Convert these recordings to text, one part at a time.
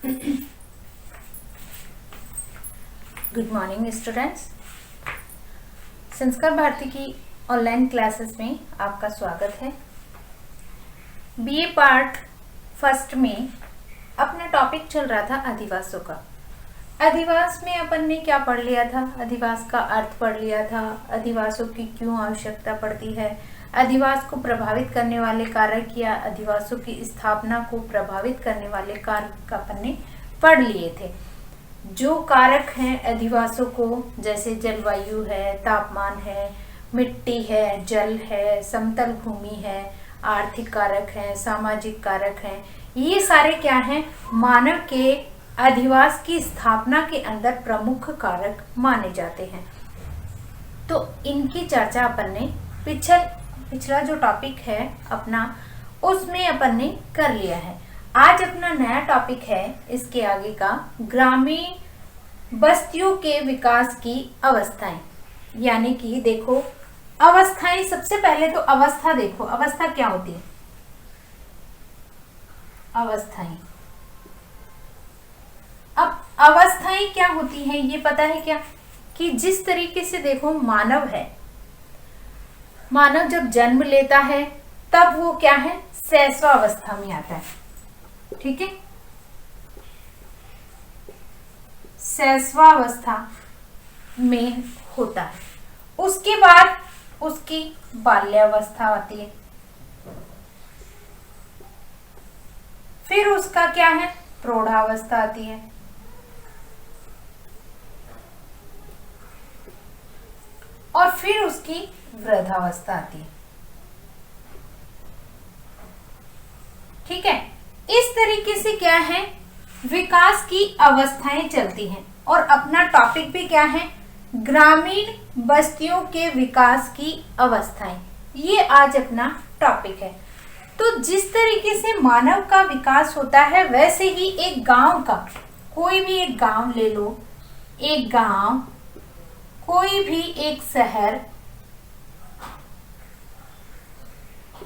Good morning students. संस्कार भारती की online classes में आपका स्वागत है। बीए पार्ट फर्स्ट में अपना टॉपिक चल रहा था अधिवासों का। अधिवास में अपन ने क्या पढ़ लिया था? अधिवास का अर्थ पढ़ लिया था, अधिवासों की क्यों आवश्यकता पड़ती है, अधिवास को प्रभावित करने वाले कारक या अधिवासों की स्थापना को प्रभावित करने वाले कारक अपन ने पढ़ लिए थे। जो कारक हैं अधिवासों को, जैसे जलवायु है, तापमान है, मिट्टी है, जल है, समतल भूमि है, आर्थिक कारक हैं, सामाजिक कारक हैं, ये सारे क्या हैं? मानव के अधिवास की स्थापना के अंदर प्रमुख कारक माने जाते हैं। तो इनकी चर्चा अपन ने पिछला जो टॉपिक है अपना, उसमें अपन ने कर लिया है। आज अपना नया टॉपिक है इसके आगे का, ग्रामीण बस्तियों के विकास की अवस्थाएं। यानी कि देखो अवस्थाएं, सबसे पहले तो अवस्था देखो, अवस्था क्या होती है? अवस्थाएं। अब अवस्थाएं क्या होती हैं ये पता है क्या? कि जिस तरीके से देखो मानव है, मानव जब जन्म लेता है तब वो क्या है? शैशवावस्था में आता है। ठीक है, शैशवावस्था में होता है। उसके बाद उसकी बाल्यावस्था आती है, फिर उसका क्या है? प्रौढ़ावस्था आती है, और फिर उसकी वृद्धावस्था आती है। ठीक है, इस तरीके से क्या है? विकास की अवस्थाएं चलती हैं। और अपना टॉपिक भी क्या है? ग्रामीण बस्तियों के विकास की अवस्थाएं। ये आज अपना टॉपिक है। तो जिस तरीके से मानव का विकास होता है, वैसे ही एक गांव का, कोई भी एक गांव ले लो, एक गांव, कोई भी एक शहर,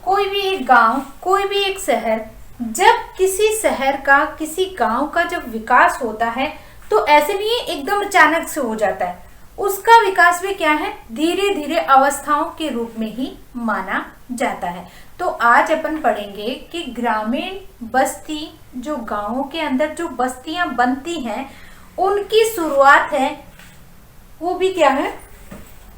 कोई भी एक गांव, कोई भी एक शहर, जब किसी शहर का, किसी गांव का जब विकास होता है तो ऐसे नहीं एकदम अचानक से हो जाता है। उसका विकास भी क्या है? धीरे धीरे अवस्थाओं के रूप में ही माना जाता है। तो आज अपन पढ़ेंगे कि ग्रामीण बस्ती, जो गांवों के अंदर जो बस्तियां बनती हैं, उनकी शुरुआत है, वो भी क्या है?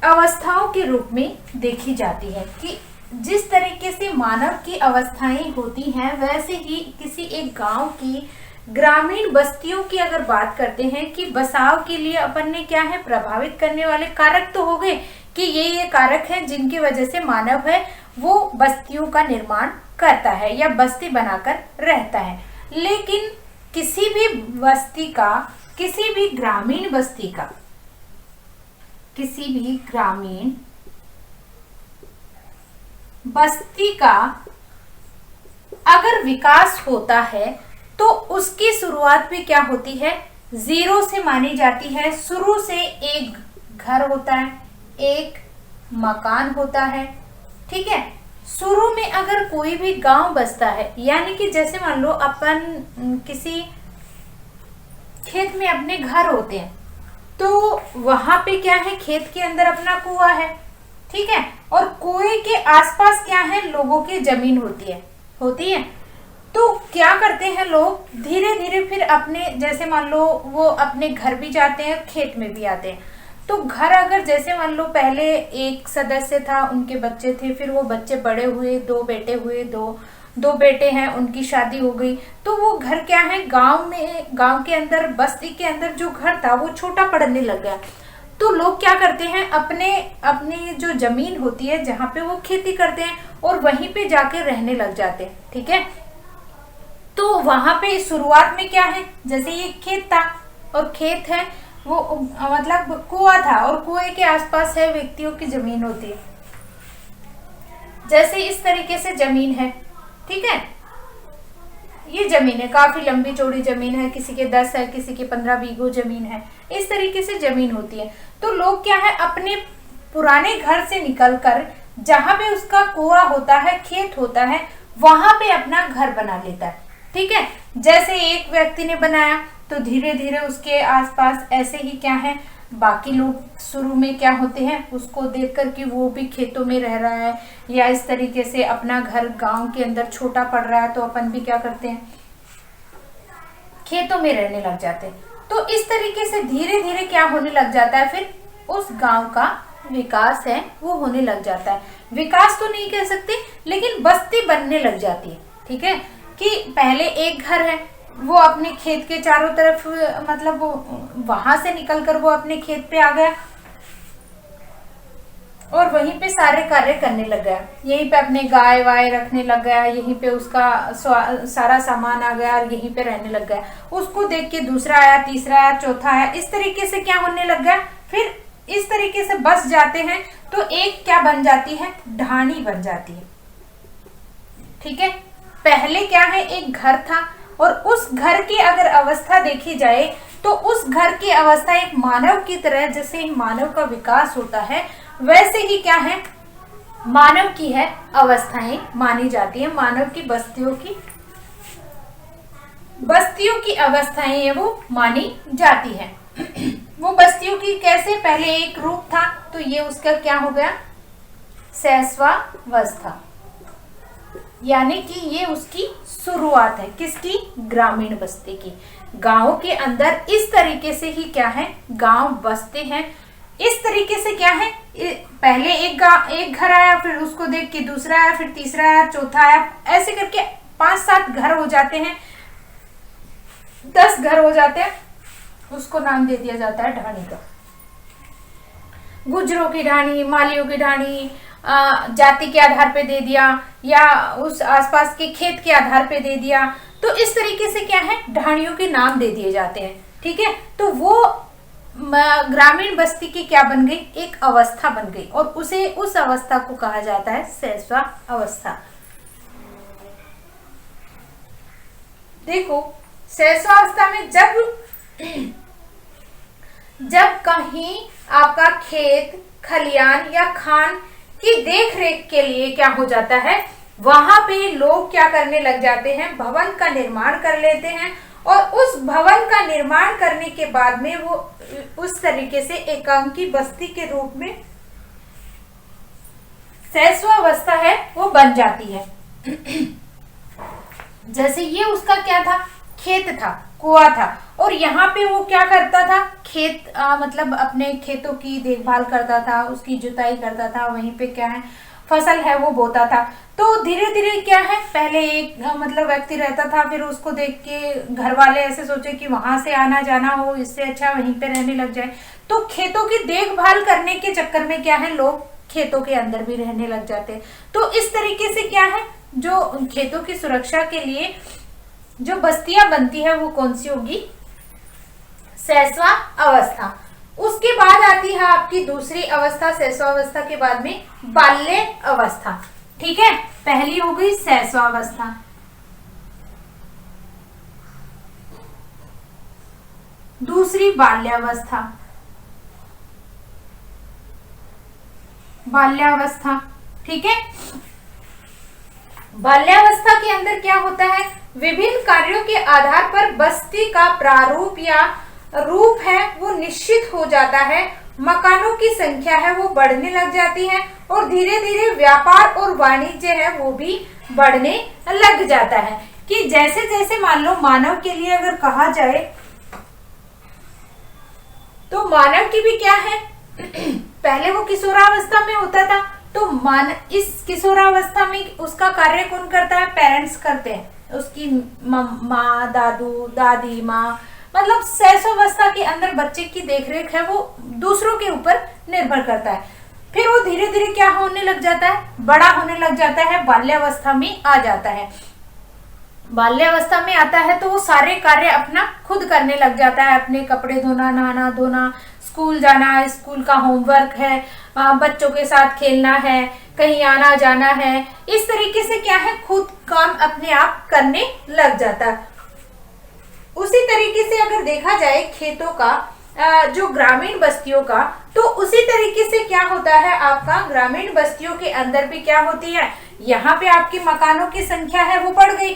अवस्थाओं के रूप में देखी जाती है। कि जिस तरीके से मानव की अवस्थाएं होती हैं, वैसे ही किसी एक गांव की ग्रामीण बस्तियों की अगर बात करते हैं कि बसाव के लिए अपन ने क्या है? प्रभावित करने वाले कारक तो हो गए कि ये कारक हैं जिनकी वजह से मानव है वो बस्तियों का निर्माण करता है या बस्ती बनाकर रहता है। लेकिन किसी भी बस्ती का, किसी भी ग्रामीण बस्ती का, किसी भी ग्रामीण बस्ती का अगर विकास होता है तो उसकी शुरुआत भी क्या होती है? जीरो से मानी जाती है। शुरू से एक घर होता है, एक मकान होता है। ठीक है, शुरू में अगर कोई भी गांव बसता है, यानी कि जैसे मान लो अपन किसी खेत में अपने घर होते हैं, तो वहां पे क्या है? खेत के अंदर अपना कुआं है। ठीक है, और कुएं के आसपास क्या है? लोगों की जमीन होती है। तो क्या करते हैं लोग? धीरे धीरे फिर अपने, जैसे मान लो वो अपने घर भी जाते हैं, खेत में भी आते हैं। तो घर अगर जैसे मान लो पहले एक सदस्य था, उनके बच्चे थे, फिर वो बच्चे बड़े हुए, दो बेटे हुए, दो बेटे हैं, उनकी शादी हो गई, तो वो घर क्या है? गांव के अंदर, बस्ती के अंदर जो घर था वो छोटा पड़ने लग गया। तो लोग क्या करते हैं? अपने जो जमीन होती है जहाँ पे वो खेती करते हैं, और वहीं पे जाके रहने लग जाते हैं। ठीक है, तो वहां पे शुरुआत में क्या है? जैसे ये खेत था, और खेत है वो मतलब कुआं था, और कुएं के आसपास है व्यक्तियों की जमीन होती है। जैसे इस तरीके से जमीन है। ठीक है, ये जमीन है, काफी लंबी चौड़ी जमीन है, किसी के 10 है, किसी के 15 बीघो जमीन है। इस तरीके से जमीन होती है। तो लोग क्या है? अपने पुराने घर से निकलकर जहां पे उसका कुआं होता है, खेत होता है, वहां पे अपना घर बना लेता है। ठीक है। जैसे एक व्यक्ति ने बनाया तो धीरे धीरे उसके आसपास ऐसे ही क्या है, बाकी लोग शुरू में क्या होते हैं, उसको देख कर कि वो भी खेतों में रह रहा है या इस तरीके से अपना घर गांव के अंदर छोटा पड़ रहा है, तो अपन भी क्या करते हैं, खेतों में रहने लग जाते हैं। तो इस तरीके से धीरे धीरे क्या होने लग जाता है, फिर उस गांव का विकास है वो होने लग जाता है। विकास तो नहीं कह सकते, लेकिन बस्ती बनने लग जाती है। ठीक है, कि पहले एक घर है, वो अपने खेत के चारों तरफ, मतलब वो वहां से निकलकर वो अपने खेत पे आ गया और वहीं पे सारे कार्य करने लग गया, यहीं पे अपने गाय वाय रखने लग गया, यहीं पे उसका सारा सामान आ गया और यहीं पे रहने लग गया। उसको देख के दूसरा आया, तीसरा आया, चौथा आया, इस तरीके से क्या होने लग गया, फिर इस तरीके से बस जाते हैं तो एक क्या बन जाती है, ढाणी बन जाती है। ठीक है, पहले क्या है, एक घर था और उस घर की अगर अवस्था देखी जाए तो उस घर की अवस्था एक मानव की तरह, जैसे मानव का विकास होता है वैसे ही क्या है, मानव की है अवस्थाएं मानी जाती है। मानव की बस्तियों की अवस्थाएं है वो मानी जाती है। वो बस्तियों की कैसे, पहले एक रूप था तो ये उसका क्या हो गया, शैशवावस्था, यानी कि ये उसकी शुरुआत है, किसकी, ग्रामीण बस्ती की। गांव के अंदर इस तरीके से ही क्या है, गांव बसते हैं। इस तरीके से क्या है, पहले एक घर आया, फिर उसको देख के दूसरा आया, फिर तीसरा आया, चौथा आया, ऐसे करके 5-7 घर हो जाते हैं, 10 घर हो जाते हैं, उसको नाम दे दिया जाता है ढाणी का। गुजरों की ढाणी, मालियों की ढाणी, जाति के आधार पे दे दिया या उस आसपास के खेत के आधार पे दे दिया, तो इस तरीके से क्या है, ढाणियों के नाम दे दिए जाते हैं। ठीक है, तो वो ग्रामीण बस्ती की क्या बन गई, एक अवस्था बन गई और उस अवस्था को कहा जाता है शैशवावस्था। देखो, शैशवावस्था में जब कहीं आपका खेत खलियान या खान की देख रेख के लिए क्या हो जाता है, वहां पे लोग क्या करने लग जाते हैं, भवन का निर्माण कर लेते हैं और उस भवन का निर्माण करने के बाद में वो उस तरीके से एकांकी बस्ती के रूप में शैशवावस्था है वो बन जाती है। जैसे ये उसका क्या था, खेत था, कुआं था, और यहाँ पे वो क्या करता था, खेत मतलब अपने खेतों की देखभाल करता था, उसकी जुताई करता था, वहीं पे क्या है, फसल है वो बोता था। तो धीरे धीरे क्या है, पहले एक मतलब व्यक्ति रहता था, फिर उसको देख के घर वाले ऐसे सोचे कि वहां से आना जाना हो, इससे अच्छा वहीं पे रहने लग जाए। तो खेतों की देखभाल करने के चक्कर में क्या है, लोग खेतों के अंदर भी रहने लग जाते हैं। तो इस तरीके से क्या है, जो खेतों की सुरक्षा के लिए जो बस्तियां बनती है वो कौन सी होगी, शैशवावस्था। उसके बाद आती है आपकी दूसरी अवस्था, शैशवावस्था के बाद में बाल्य अवस्था। ठीक है, पहली हो गई शैशवावस्था, दूसरी बाल्यावस्था, बाल्यावस्था। ठीक है, बाल्यावस्था के अंदर क्या होता है, विभिन्न कार्यों के आधार पर बस्ती का प्रारूप या रूप है वो निश्चित हो जाता है, मकानों की संख्या है वो बढ़ने लग जाती है और धीरे धीरे व्यापार और वाणिज्य है वो भी बढ़ने लग जाता है। कि जैसे जैसे मान लो मानव के लिए अगर कहा जाए तो मानव की भी क्या है, पहले वो किशोरावस्था में होता था, तो इस किशोरावस्था में उसका कार्य कौन करता है, पेरेंट्स करते हैं, उसकी माँ, दादू, दादी, माँ, मतलब शैशवावस्था के अंदर बच्चे की देखरेख है वो दूसरों के ऊपर निर्भर करता है। फिर वो धीरे धीरे क्या होने लग जाता है, बड़ा होने लग जाता है, बाल्यावस्था में आ जाता है। बाल्यावस्था में आता है तो वो सारे कार्य अपना खुद करने लग जाता है, अपने कपड़े धोना, नहाना धोना, स्कूल जाना, स्कूल का होमवर्क है, बच्चों के साथ खेलना है, कहीं आना जाना है, इस तरीके से क्या है, खुद काम अपने आप करने लग जाता है। उसी तरीके से अगर देखा जाए खेतों का, जो ग्रामीण बस्तियों का, तो उसी तरीके से क्या होता है, आपका ग्रामीण बस्तियों के अंदर भी क्या होती है, यहाँ पे आपकी मकानों की संख्या है वो बढ़ गई,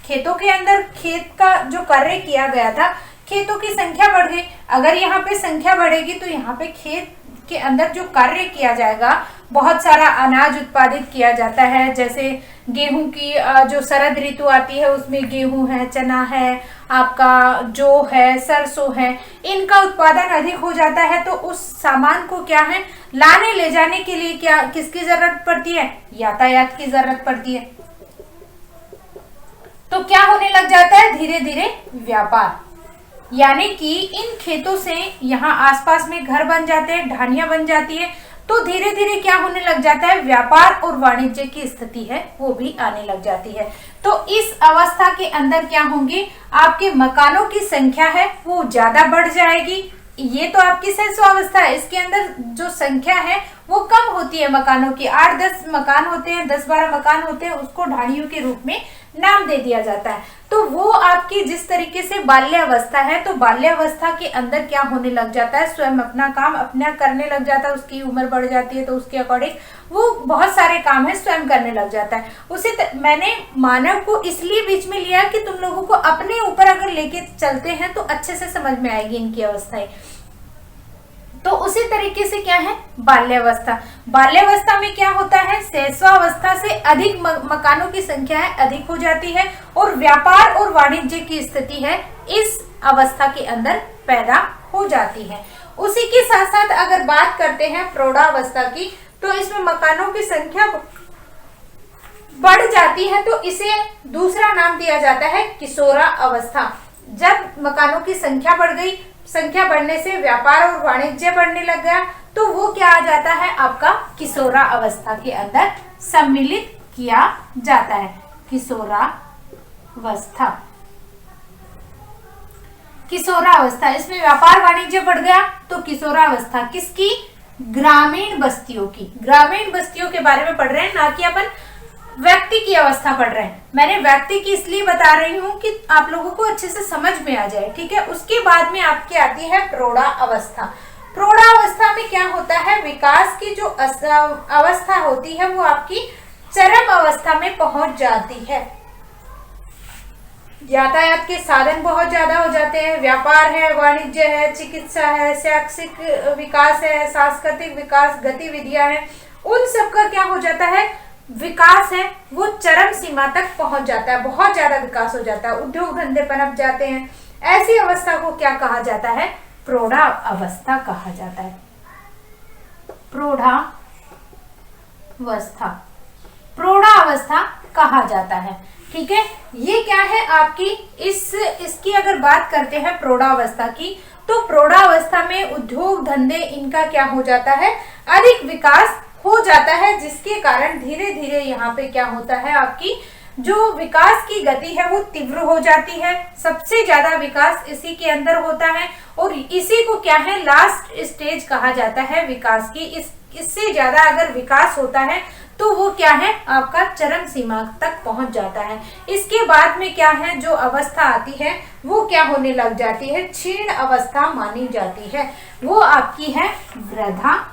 खेतों के अंदर खेत का जो कार्य किया गया था, खेतों की संख्या बढ़ गई। अगर यहाँ पे संख्या बढ़ेगी तो यहाँ पे खेत के अंदर जो कार्य किया जाएगा, बहुत सारा अनाज उत्पादित किया जाता है। जैसे गेहूं की जो शरद ऋतु आती है उसमें गेहूं है, चना है, आपका जौ है, सरसों है, इनका उत्पादन अधिक हो जाता है। तो उस सामान को क्या है, लाने ले जाने के लिए क्या किसकी जरूरत पड़ती है, यातायात की जरूरत पड़ती है। तो क्या होने लग जाता है, धीरे धीरे व्यापार, यानी कि इन खेतों से यहाँ आसपास में घर बन जाते हैं, ढानियां बन जाती है। तो धीरे धीरे क्या होने लग जाता है, व्यापार और वाणिज्य की स्थिति है वो भी आने लग जाती है। तो इस अवस्था के अंदर क्या होंगे, आपके मकानों की संख्या है वो ज्यादा बढ़ जाएगी। ये तो आपकी शैशवावस्था है, इसके अंदर जो संख्या है वो कम होती है मकानों की। 8-10 मकान होते हैं, 10-12 मकान होते हैं, उसको ढाणियों के रूप में नाम दे दिया जाता है। तो वो आपकी जिस तरीके से बाल्यावस्था है, तो बाल्यावस्था के अंदर क्या होने लग जाता है, स्वयं अपना काम अपना करने लग जाता है। उसकी उम्र बढ़ जाती है तो उसके अकॉर्डिंग वो बहुत सारे काम है स्वयं करने लग जाता है। उसी मैंने मानव को इसलिए बीच में लिया कि तुम लोगों को अपने ऊपर अगर लेके चलते हैं तो अच्छे से समझ में आएगी इनकी अवस्थाएं। तो उसी तरीके से क्या है, बाल्यावस्था। बाल्यावस्था में क्या होता है, शैशवावस्था से अधिक मकानों की संख्या है अधिक हो जाती है और व्यापार और वाणिज्य की स्थिति है इस अवस्था के अंदर पैदा हो जाती है। उसी के साथ साथ अगर बात करते हैं प्रौढ़ावस्था की, तो इसमें मकानों की संख्या बढ़ जाती है, तो इसे दूसरा नाम दिया जाता है किशोरा अवस्था। जब मकानों की संख्या बढ़ गई, संख्या बढ़ने से व्यापार और वाणिज्य बढ़ने लग गया, तो वो क्या आ जाता है, आपका किशोरा अवस्था के अंदर सम्मिलित किया जाता है। किशोरावस्था, किशोरावस्था, इसमें व्यापार वाणिज्य बढ़ गया तो किशोरावस्था किसकी, ग्रामीण बस्तियों की। ग्रामीण बस्तियों के बारे में पढ़ रहे हैं, ना कि अपन व्यक्ति की अवस्था पढ़ रहे हैं। मैंने व्यक्ति की इसलिए बता रही हूँ कि आप लोगों को अच्छे से समझ में आ जाए, ठीक है। उसके बाद में आपकी आती है प्रौढ़ावस्था। प्रौढ़ावस्था में क्या होता है, विकास की जो अवस्था होती है वो आपकी चरम अवस्था में पहुंच जाती है। यातायात के साधन बहुत ज्यादा हो जाते हैं, व्यापार है, वाणिज्य है, चिकित्सा है, शैक्षिक विकास है, सांस्कृतिक विकास, गतिविधियां हैं, उन सब का क्या हो जाता है, विकास है वो चरम सीमा तक पहुंच जाता है, बहुत ज्यादा विकास हो जाता है, उद्योग धंधे पनप जाते हैं। ऐसी अवस्था को क्या कहा जाता है, प्रौढ़ावस्था कहा जाता है। प्रौढ़ावस्था, प्रौढ़ावस्था कहा जाता है, ठीक है। ये क्या है आपकी इसकी अगर बात करते हैं प्रौढ़ावस्था की, तो प्रौढ़ावस्था में उद्योग धंधे इनका क्या हो जाता है, अधिक विकास हो जाता है, जिसके कारण धीरे धीरे यहाँ पे क्या होता है, आपकी जो विकास की गति है वो तीव्र हो जाती है। सबसे ज्यादा विकास इसी के अंदर होता है और इसी को क्या है, लास्ट स्टेज कहा जाता है विकास की। इससे ज्यादा अगर विकास होता है तो वो क्या है, आपका चरम सीमा तक पहुंच जाता है। इसके बाद में क्या है, जो अवस्था आती है वो क्या होने लग जाती है, क्षीण अवस्था मानी जाती है। वो आपकी है वृद्धावस्था।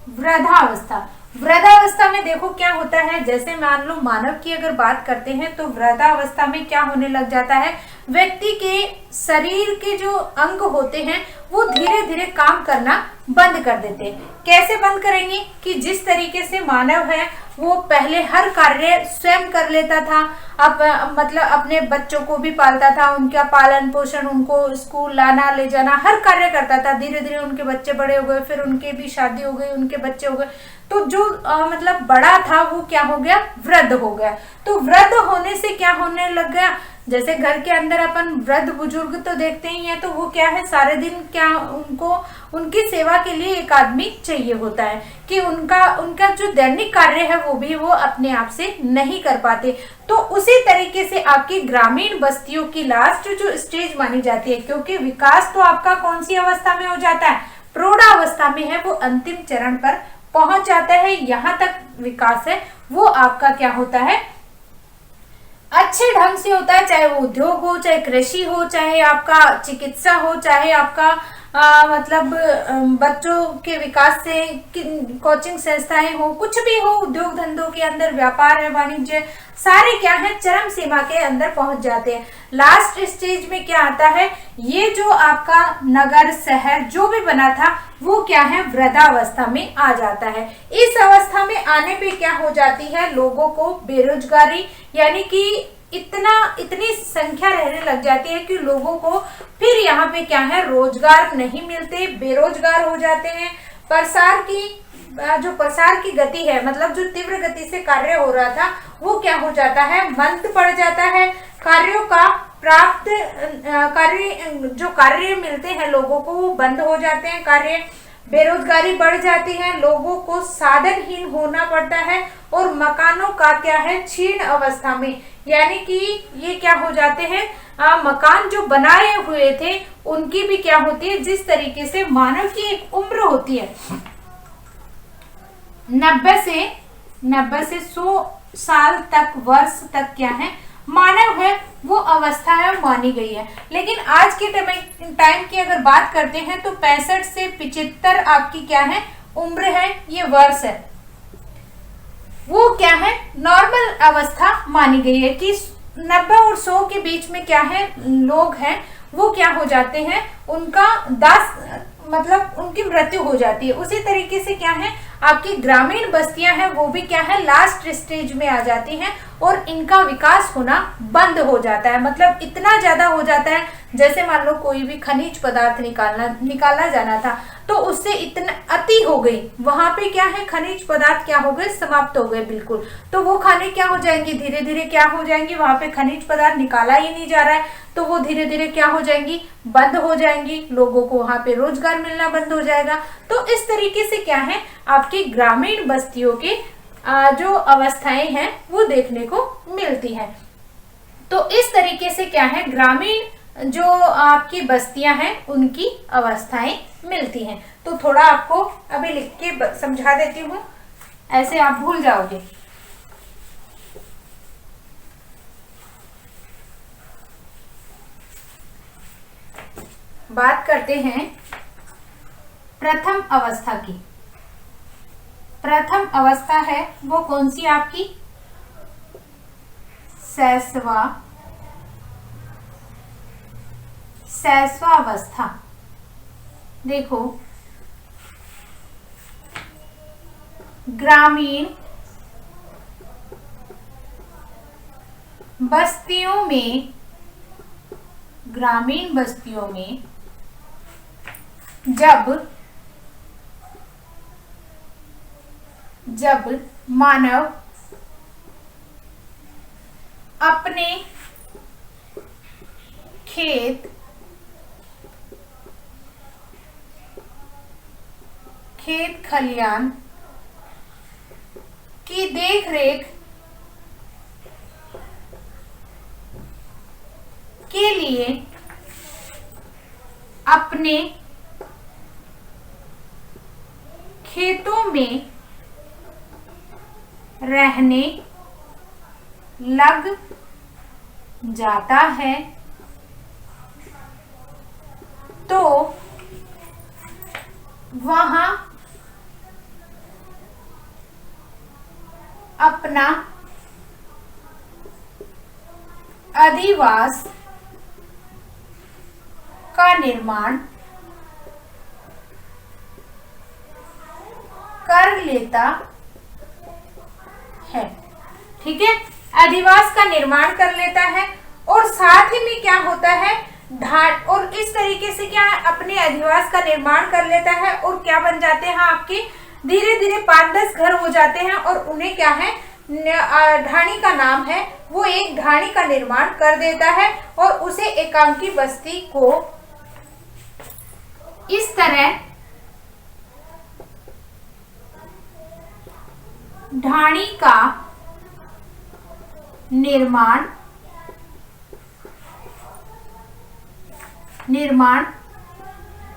वृद्धावस्था, वृद्धावस्था में देखो क्या होता है, जैसे मान लो मानव की अगर बात करते हैं तो वृद्धावस्था में क्या होने लग जाता है, व्यक्ति के शरीर के जो अंग होते हैं वो धीरे धीरे काम करना बंद कर देते हैं। कैसे बंद करेंगे कि जिस तरीके से मानव है वो पहले हर कार्य स्वयं कर लेता था, अब मतलब अपने बच्चों को भी पालता था, उनका पालन पोषण, उनको स्कूल लाना ले जाना, हर कार्य करता था। धीरे धीरे उनके बच्चे बड़े हो गए, फिर उनके भी शादी हो गई, उनके बच्चे हो गए, तो जो मतलब बड़ा था वो क्या हो गया, वृद्ध हो गया। तो वृद्ध होने से क्या होने लग गया, जैसे घर के अंदर अपन वृद्ध बुजुर्ग तो देखते ही हैं, तो वो क्या है, सारे दिन क्या उनको उनकी सेवा के लिए एक आदमी चाहिए होता है कि उनका जो दैनिक कार्य है वो भी वो अपने आप से नहीं कर पाते। तो उसी तरीके से आपकी ग्रामीण बस्तियों की लास्ट जो स्टेज मानी जाती है, क्योंकि विकास तो आपका कौन सी अवस्था में हो जाता है, प्रौढ़ावस्था में है, वो अंतिम चरण पर पहुंच जाता है। यहाँ तक विकास है वो आपका क्या होता है, अच्छे ढंग से होता है, चाहे वो उद्योग हो, चाहे कृषि हो, चाहे आपका चिकित्सा हो, चाहे आपका मतलब बच्चों के विकास से कोचिंग संस्थाएं हो, कुछ भी हो, उद्योग धंधों के अंदर व्यापार है, वाणिज्य, सारे क्या है, चरम सीमा के अंदर पहुंच जाते हैं। लास्ट स्टेज में क्या आता है, ये जो आपका नगर शहर जो भी बना था वो क्या है, वृद्धावस्था में आ जाता है। इस अवस्था में आने पे क्या हो जाती है, लोगों को बेरोजगारी यानी कि इतनी संख्या रहने लग जाती है कि लोगों को फिर यहाँ पे क्या है, रोजगार नहीं मिलते, बेरोजगार हो जाते हैं। प्रसार की गति है, मतलब जो तीव्र गति से कार्य हो रहा था वो क्या हो जाता है, मंद पड़ जाता है। कार्यों का प्राप्त जो कार्य मिलते हैं लोगों को वो बंद हो जाते हैं कार्य, बेरोजगारी बढ़ जाती है, लोगों को साधनहीन होना पड़ता है और मकानों का क्या है, क्षीण अवस्था में, यानी कि ये क्या हो जाते हैं, मकान जो बनाए हुए थे उनकी भी क्या होती है, जिस तरीके से मानव की एक उम्र होती है 90 से 100 साल तक, वर्ष तक क्या है, मानव है वो अवस्था है मानी गई है। लेकिन आज के टाइम की अगर बात करते हैं तो 65 से 75 आपकी क्या है, उम्र है, ये वर्ष है, वो क्या है, नॉर्मल अवस्था मानी गई है कि 90 और 100 के बीच में क्या है, लोग हैं वो क्या हो जाते हैं, उनका मतलब उनकी मृत्यु हो जाती है। उसी तरीके से क्या है, आपकी ग्रामीण बस्तियां हैं वो भी क्या है, लास्ट स्टेज में आ जाती हैं और इनका विकास होना बंद हो जाता है। मतलब इतना ज्यादा हो जाता है, जैसे मान लो कोई भी खनिज पदार्थ निकाला जाना था तो उससे इतना अति हो गई, वहां पे क्या है, खनिज पदार्थ क्या हो गए, समाप्त हो गए बिल्कुल। तो वो खाने क्या हो जाएंगी, धीरे धीरे क्या हो जाएंगी, वहां पे खनिज पदार्थ निकाला ही नहीं जा रहा है तो वो धीरे धीरे क्या हो जाएंगी, बंद हो जाएंगी, लोगों को वहां पे रोजगार मिलना बंद हो जाएगा। तो इस तरीके से क्या है, आपकी ग्रामीण बस्तियों के जो अवस्थाएं हैं वो देखने को मिलती हैं। तो इस तरीके से क्या है, ग्रामीण जो आपकी बस्तियां हैं उनकी अवस्थाएं मिलती हैं। तो थोड़ा आपको अभी लिख के समझा देती हूँ, ऐसे आप भूल जाओगे। बात करते हैं प्रथम अवस्था की। प्रथम अवस्था है वो कौन सी आपकी, शैशवावस्था। देखो, ग्रामीण बस्तियों में जब मानव अपने खेत खलियान की देखरेख के लिए अपने खेतों में रहने लग जाता है तो वहां अपना अधिवास का निर्माण कर लेता है। ठीक है, अधिवास का निर्माण कर लेता है और साथ ही में क्या होता है, और इस तरीके से क्या है, अपने अधिवास का निर्माण कर लेता है और क्या बन जाते हैं आपके, धीरे धीरे 5-10 घर हो जाते हैं और उन्हें क्या है, ढाणी का नाम है, वो एक ढाणी का निर्माण कर देता है और उसे एकांकी बस्ती को इस तरह ढाणी का निर्माण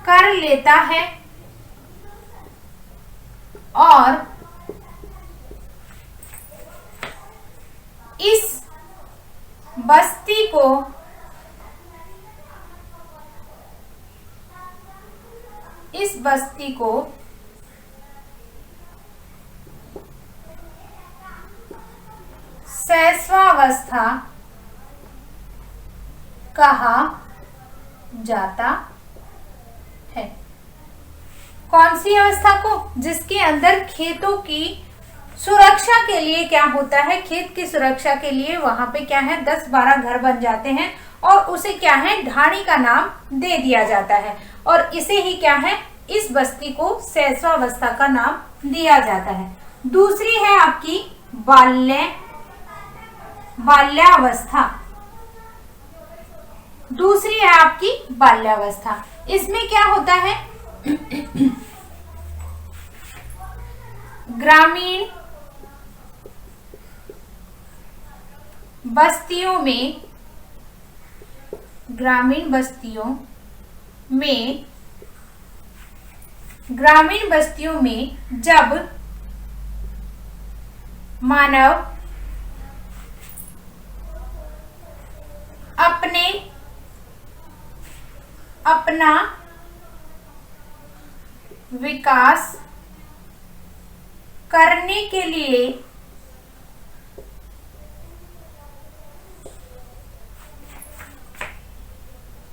कर लेता है और इस बस्ती को शैशवावस्था कहा जाता है। कौन सी अवस्था को? जिसके अंदर खेतों की सुरक्षा के लिए क्या होता है, खेत की सुरक्षा के लिए वहां पे क्या है 10-12 घर बन जाते हैं और उसे क्या है ढाणी का नाम दे दिया जाता है और इसे ही क्या है इस बस्ती को शैशवावस्था का नाम दिया जाता है। दूसरी है आपकी बाल्यावस्था। दूसरी है आपकी बाल्यावस्था। इसमें क्या होता है ग्रामीण बस्तियों में जब मानव अपना विकास करने के लिए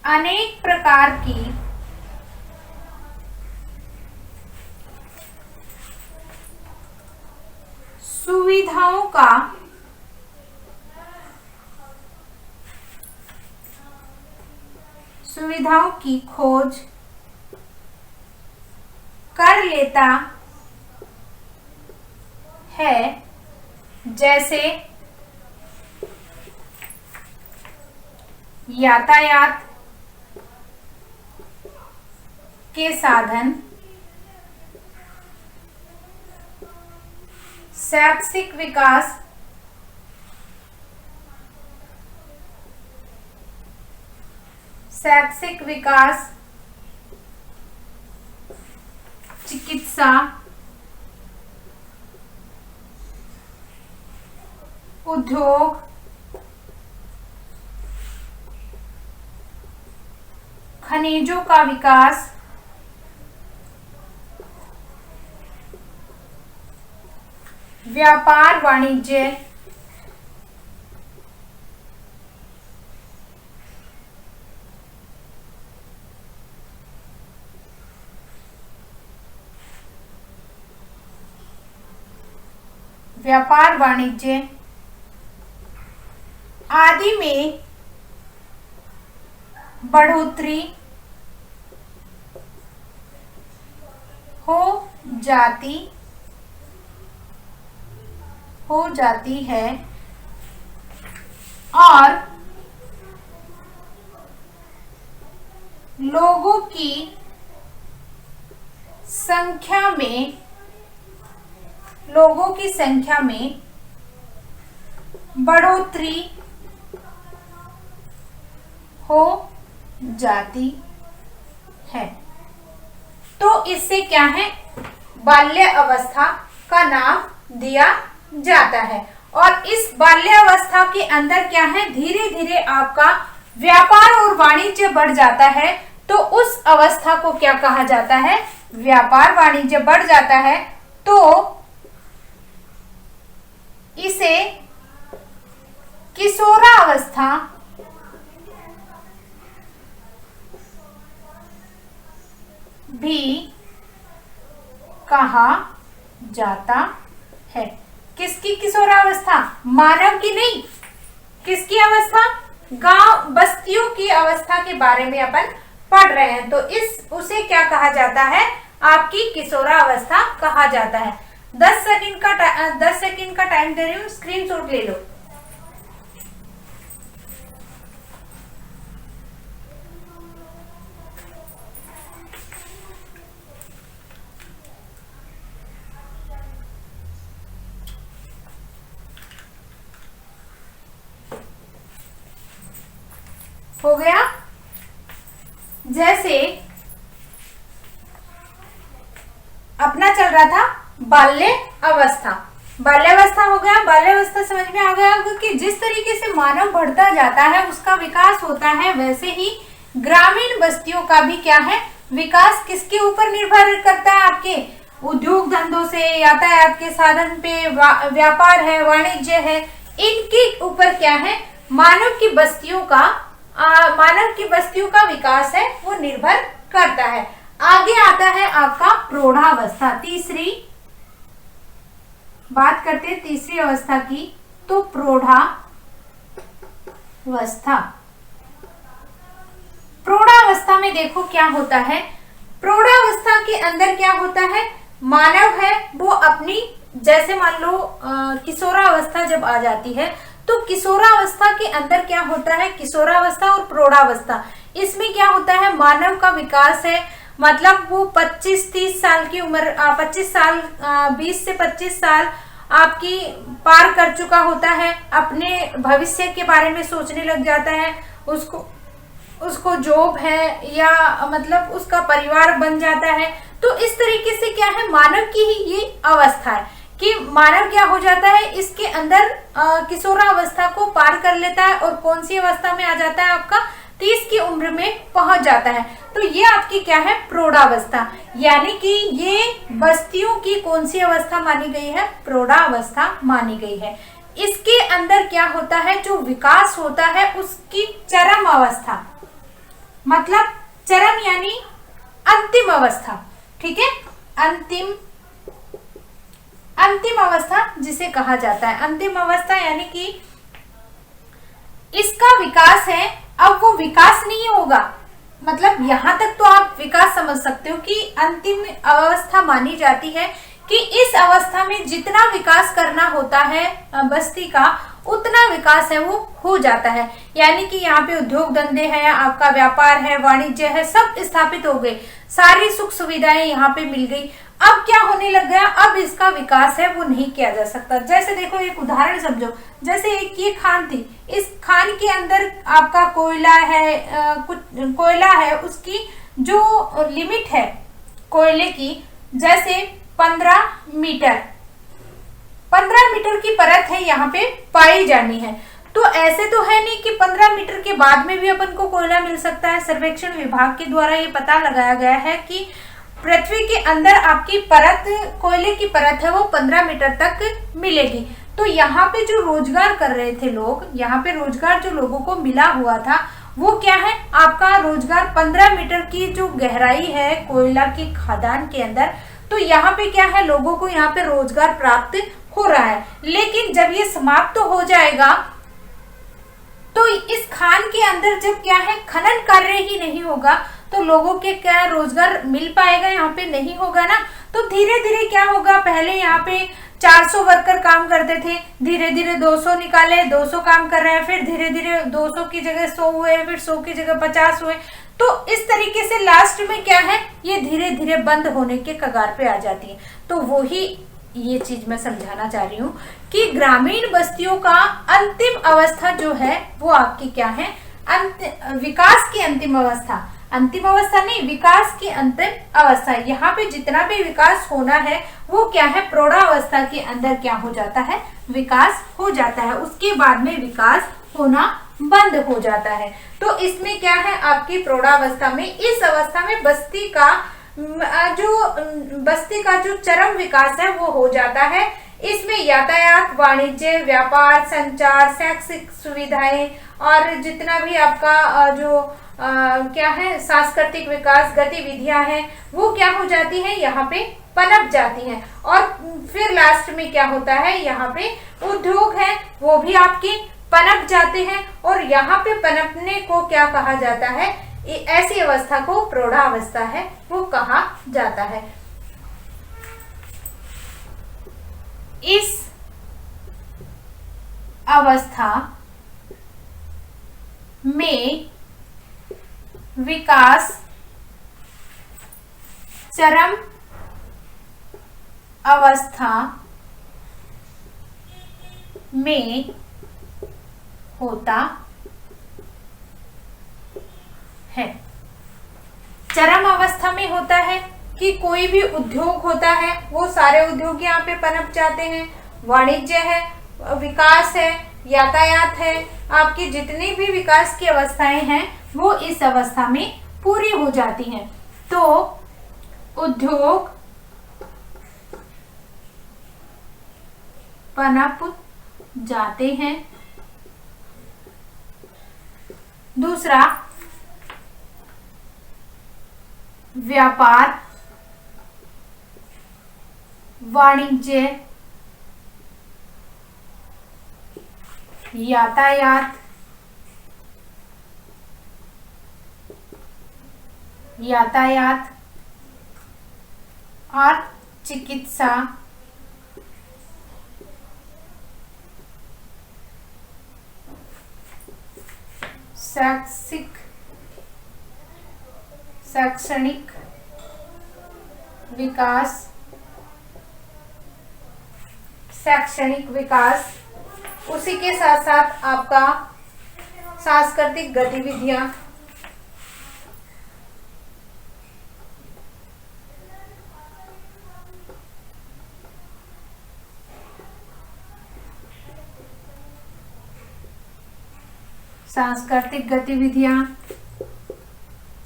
अनेक प्रकार की सुविधाओं की खोज कर लेता है, जैसे यातायात के साधन, शैक्षिक विकास, चिकित्सा, उद्योग, खनिजों का विकास, व्यापार वाणिज्य, आदि में बढ़ोतरी हो जाती है और लोगों की संख्या में बढ़ोतरी हो जाती है। तो इससे क्या है बाल्य अवस्था का नाम दिया जाता है और इस बाल्य अवस्था के अंदर क्या है धीरे धीरे आपका व्यापार और वाणिज्य बढ़ जाता है। तो उस अवस्था को क्या कहा जाता है, व्यापार वाणिज्य बढ़ जाता है तो इसे किशोरावस्था भी कहा जाता है। किसकी किशोरावस्था? मानव की नहीं, किसकी अवस्था? गांव बस्तियों की अवस्था के बारे में अपन पढ़ रहे हैं तो उसे क्या कहा जाता है, आपकी किशोरावस्था कहा जाता है। 10 सेकंड का टाइम दे रही हूँ, स्क्रीनशॉट ले लो। हो गया? जैसे अपना चल रहा था बाल्य अवस्था, बाल्यावस्था हो गया। बाल्यावस्था समझ में आ गया कि जिस तरीके से मानव बढ़ता जाता है उसका विकास होता है, वैसे ही ग्रामीण बस्तियों का भी क्या है विकास किसके ऊपर निर्भर करता है, आपके उद्योग धंधों से, यातायात के साधन पे, व्यापार है, वाणिज्य है, इनके ऊपर क्या है, मानव की बस्तियों का विकास है वो निर्भर करता है। आगे आता है आपका प्रौढ़ावस्था। तीसरी बात करते हैं तीसरी अवस्था की, तो प्रौढ़ावस्था। प्रौढ़ावस्था में देखो क्या होता है, प्रौढ़ावस्था के अंदर क्या होता है, मानव है वो अपनी, जैसे मान लो किशोरावस्था जब आ जाती है, तो किशोरावस्था के अंदर क्या होता है, किशोरावस्था और प्रौढ़ावस्था, इसमें क्या होता है, मानव का विकास है, मतलब वो 25-30 साल की उम्र, 25 साल 20 से 25 साल आपकी पार कर चुका होता है, अपने भविष्य के बारे में सोचने लग जाता है, उसको जॉब है या मतलब उसका परिवार बन जाता है। तो इस तरीके से क्या है, मानव की ही ये अवस्था है कि मानव क्या हो जाता है, इसके अंदर किशोरावस्था को पार कर लेता है और कौन सी अवस्था में आ जाता है, आपका 30 की उम्र में पहुंच जाता है। तो ये आपकी क्या है, प्रौढ़ावस्था, यानी कि ये बस्तियों की कौन सी अवस्था मानी गई है, प्रौढ़ावस्था मानी गई है। इसके अंदर क्या होता है, जो विकास होता है उसकी चरम अवस्था, मतलब चरम यानी अंतिम अवस्था, ठीक है, अंतिम अवस्था जिसे कहा जाता है, अंतिम अवस्था यानी कि इसका विकास है, अब वो विकास नहीं होगा, मतलब यहां तक तो आप विकास समझ सकते हो कि अंतिम अवस्था मानी जाती है कि इस अवस्था में जितना विकास करना होता है बस्ती का, उतना विकास है वो हो जाता है, यानी कि यहाँ पे उद्योग धंधे हैं, आपका व्यापार है, वाणिज्य है, सब स्थापित हो गए, सारी सुख सुविधाएं यहाँ पे मिल गई। अब क्या होने लग गया, अब इसका विकास है वो नहीं किया जा सकता। जैसे देखो एक उदाहरण समझो, जैसे एक ये खान थी, इस खान के अंदर आपका कोयला है, कुछ कोयला है, उसकी जो लिमिट है कोयले की, जैसे 15 मीटर की परत है यहाँ पे पाई जानी है। तो ऐसे तो है नहीं कि 15 मीटर के बाद में भी अपन को कोयला मिल सकता है। सर्वेक्षण विभाग के द्वारा ये पता लगाया गया है कि पृथ्वी के अंदर आपकी परत, कोयले की परत है वो 15 मीटर तक मिलेगी। तो यहाँ पे जो रोजगार कर रहे थे लोग, यहाँ पे रोजगार जो लोगों को मिला हुआ था वो क्या है, आपका रोजगार 15 मीटर की जो गहराई है कोयला की खदान के अंदर, तो यहाँ पे क्या है, लोगों को यहाँ पे रोजगार प्राप्त हो रहा है। लेकिन जब ये समाप्त तो हो जाएगा, तो इस खान के अंदर जब क्या है, खनन कार्य ही नहीं होगा, तो लोगों के क्या रोजगार मिल पाएगा, यहाँ पे नहीं होगा ना। तो धीरे धीरे क्या होगा, पहले यहाँ पे 400 वर्कर काम करते थे, धीरे धीरे 200 निकाले, 200 काम कर रहे हैं, फिर धीरे धीरे 200 की जगह 100 हुए, फिर 100 की जगह 50 हुए। तो इस तरीके से लास्ट में क्या है, ये धीरे धीरे बंद होने के कगार पे आ जाती है। तो वो ही ये चीज मैं समझाना चाह रही हूँ कि ग्रामीण बस्तियों का अंतिम अवस्था जो है वो आपकी क्या है, विकास की अंतिम अवस्था, अंतिम अवस्था नहीं, विकास की अंतिम अवस्था। यहाँ पे जितना भी विकास होना है वो क्या है, प्रौढ़ावस्था के अंदर क्या हो जाता है, विकास हो जाता है, उसके बाद में विकास होना बंद हो जाता है। तो इसमें क्या है, आपकी प्रौढ़ावस्था में, इस अवस्था में बस्ती का जो चरम विकास है वो हो जाता है। इसमें यातायात, वाणिज्य, व्यापार, संचार, शैक्षिक सुविधाएं और जितना भी आपका जो क्या है, सांस्कृतिक विकास गतिविधियां हैं वो क्या हो जाती है, यहाँ पे पनप जाती हैं। और फिर लास्ट में क्या होता है, यहाँ पे उद्योग है वो भी आपके पनप जाते हैं, और यहाँ पे पनपने को क्या कहा जाता है, ऐसी अवस्था को प्रौढ़ावस्था है वो कहा जाता है। इस अवस्था में विकास चरम अवस्था में होता है। चरम अवस्था में होता है कि कोई भी उद्योग होता है वो सारे उद्योग यहाँ पे पनप जाते हैं, वाणिज्य है, विकास है, यातायात है, आपकी जितनी भी विकास की अवस्थाएं हैं वो इस अवस्था में पूरी हो जाती हैं। तो उद्योग पनप जाते हैं। दूसरा, व्यापार, वाणिज्य, यातायात, और चिकित्सा, शैक्षणिक विकास, उसी के साथ साथ आपका सांस्कृतिक गतिविधियां,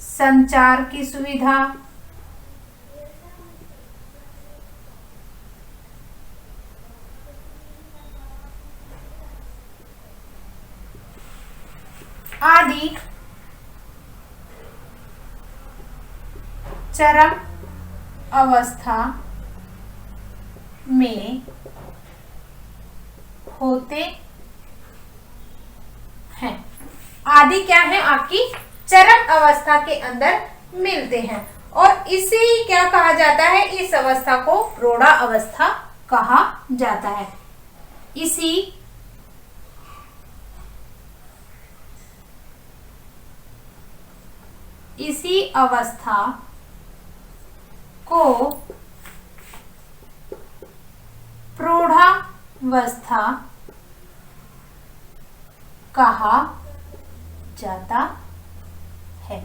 संचार की सुविधा, आदि चरम अवस्था में होते हैं। आदि क्या है? आपकी चरम अवस्था के अंदर मिलते हैं और इसे क्या कहा जाता है? इस अवस्था को प्रौढ़ा अवस्था कहा जाता है। इसी अवस्था को प्रौढ़ावस्था कहा जाता है।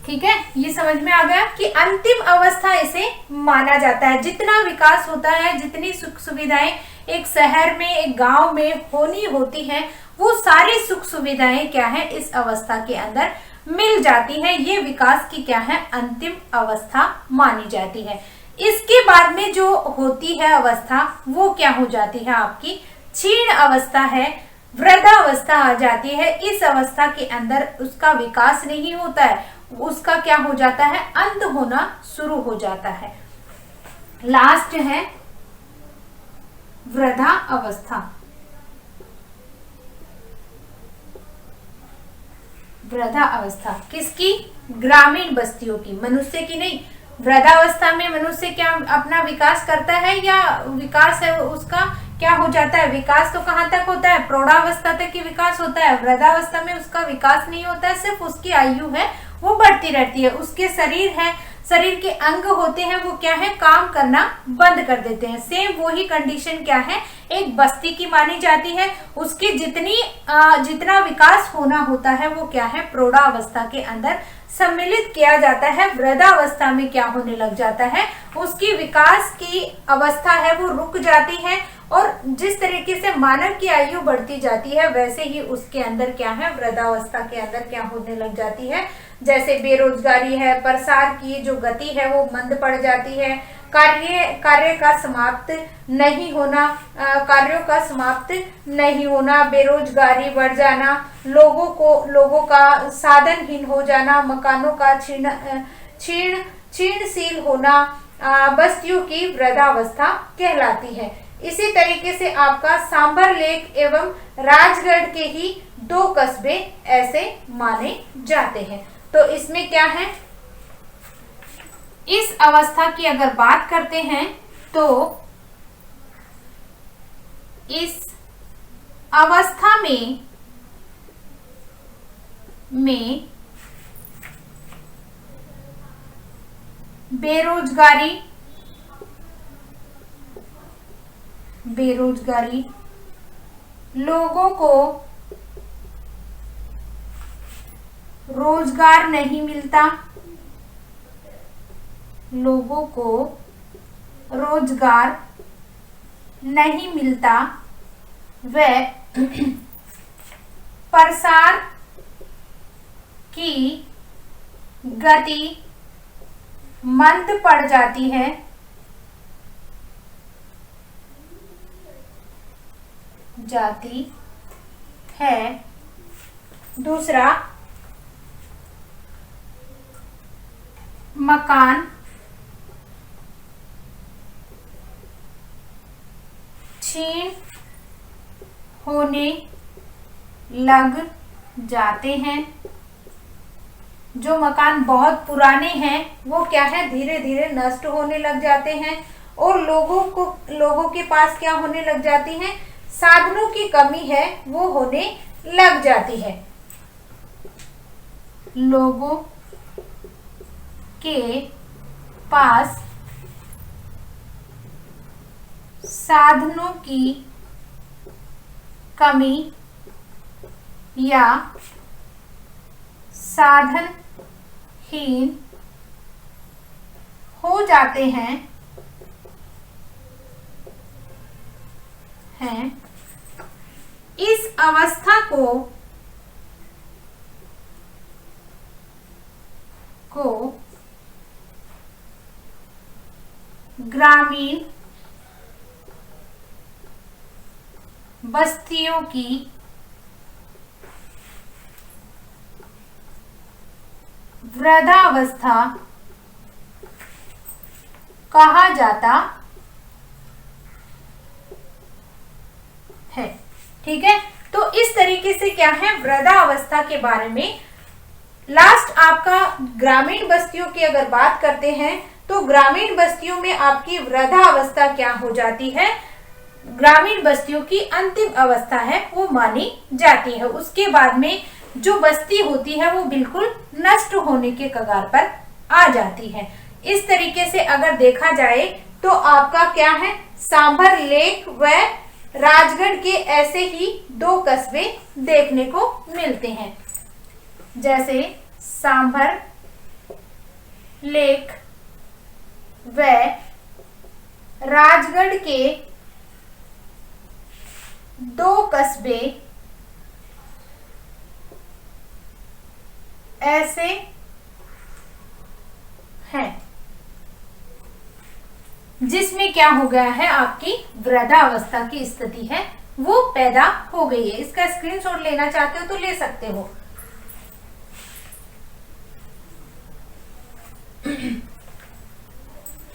ठीक है, ये समझ में आ गया कि अंतिम अवस्था इसे माना जाता है। जितना विकास होता है, जितनी सुख सुविधाएं एक शहर में, एक गांव में होनी होती हैं, वो सारी सुख सुविधाएं क्या है? इस अवस्था के अंदर मिल जाती है। ये विकास की क्या है? अंतिम अवस्था मानी जाती है। इसके बाद में जो होती है अवस्था, वो क्या हो जाती है? आपकी क्षीण अवस्था है, वृद्धावस्था आ जाती है। इस अवस्था के अंदर उसका विकास नहीं होता है, उसका क्या हो जाता है? अंत होना शुरू हो जाता है। लास्ट है वृद्धा अवस्था। वृद्धा अवस्था किसकी? ग्रामीण बस्तियों की, मनुष्य की नहीं। वृद्धावस्था में मनुष्य क्या अपना विकास करता है या विकास है उसका क्या हो जाता है? विकास तो कहाँ तक होता है? प्रौढ़ावस्था तक ही विकास होता है। वृद्धावस्था में उसका विकास नहीं होता है, सिर्फ उसकी आयु है वो बढ़ती रहती है। उसके शरीर के अंग होते हैं, वो क्या है? काम करना बंद कर देते हैं। सेम वही कंडीशन क्या है? एक बस्ती की मानी जाती है। उसकी जितना विकास होना होता है वो क्या है? प्रौढ़ावस्था के अंदर सम्मिलित किया जाता है। वृद्धावस्था में क्या होने लग जाता है? उसकी विकास की अवस्था है वो रुक जाती है और जिस तरीके से मानव की आयु बढ़ती जाती है वैसे ही उसके अंदर क्या है? वृद्धावस्था के अंदर क्या होने लग जाती है? जैसे बेरोजगारी है, प्रसार की जो गति है वो मंद पड़ जाती है, कार्यों का समाप्त नहीं होना, बेरोजगारी बढ़ जाना, लोगों का साधनहीन हो जाना, मकानों का क्षीणशील होना, बस्तियों की वृद्धावस्था कहलाती है। इसी तरीके से आपका सांभर लेक एवं राजगढ़ के ही 2 कस्बे ऐसे माने जाते हैं। तो इसमें क्या है? इस अवस्था की अगर बात करते हैं तो इस अवस्था में बेरोजगारी, लोगों को रोजगार नहीं मिलता, व प्रसार की गति मंद पड़ जाती है। जाती है। दूसरा, मकान क्षीण होने लग जाते हैं। जो मकान बहुत पुराने हैं वो क्या है, धीरे धीरे नष्ट होने लग जाते हैं। और लोगों के पास क्या होने लग जाती है, साधनों की कमी है वो होने लग जाती है। लोगों के पास साधनों की कमी या साधनहीन हो जाते हैं इस अवस्था को ग्रामीण बस्तियों की वृद्धावस्था कहा जाता है। ठीक है, तो इस तरीके से क्या है, वृद्धावस्था के बारे में। लास्ट आपका ग्रामीण बस्तियों की अगर बात करते हैं तो ग्रामीण बस्तियों में आपकी वृद्धावस्था क्या हो जाती है, ग्रामीण बस्तियों की अंतिम अवस्था है वो मानी जाती है। उसके बाद में जो बस्ती होती है वो बिल्कुल नष्ट होने के कगार पर आ जाती है। इस तरीके से अगर देखा जाए तो आपका क्या है, सांभर लेक व राजगढ़ के ऐसे ही दो कस्बे देखने को मिलते हैं। जैसे सांभर लेक व राजगढ़ के दो कस्बे ऐसे हैं जिसमें क्या हो गया है, आपकी वृद्धावस्था की स्थिति है वो पैदा हो गई है। इसका स्क्रीनशॉट लेना चाहते हो तो ले सकते हो।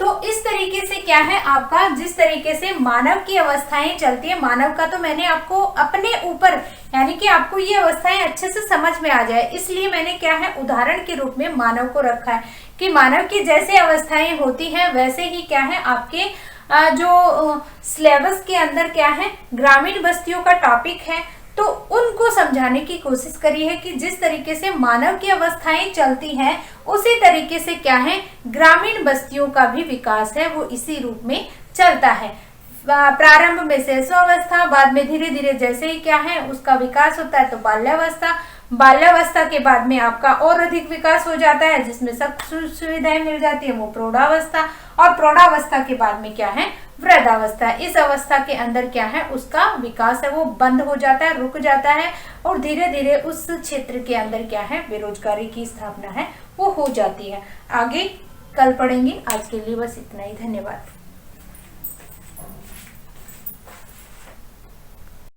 तो इस तरीके से क्या है आपका, जिस तरीके से मानव की अवस्थाएं चलती है, मानव का तो मैंने आपको अपने ऊपर, यानी कि आपको ये अवस्थाएं अच्छे से समझ में आ जाए इसलिए मैंने क्या है उदाहरण के रूप में मानव को रखा है कि मानव की जैसे अवस्थाएं होती हैं वैसे ही क्या है आपके जो सिलेबस के अंदर क्या है ग्रामीण बस्तियों का टॉपिक है, तो उनको समझाने की कोशिश करी है कि जिस तरीके से मानव की अवस्थाएं चलती हैं उसी तरीके से क्या है ग्रामीण बस्तियों का भी विकास है वो इसी रूप में चलता है। प्रारंभ में शैशवावस्था, बाद में धीरे धीरे जैसे ही क्या है उसका विकास होता है तो बाल्यावस्था, बाल्यावस्था के बाद में आपका और अधिक विकास हो जाता है जिसमें सब सुविधाएं मिल जाती है वो प्रौढ़ावस्था, और प्रौढ़ावस्था के बाद में क्या है वृद्धावस्था। इस अवस्था के अंदर क्या है उसका विकास है वो बंद हो जाता है, रुक जाता है और धीरे धीरे उस क्षेत्र के अंदर क्या है बेरोजगारी की स्थापना है वो हो जाती है। आगे कल पढ़ेंगे, आज के लिए बस इतना ही। धन्यवाद।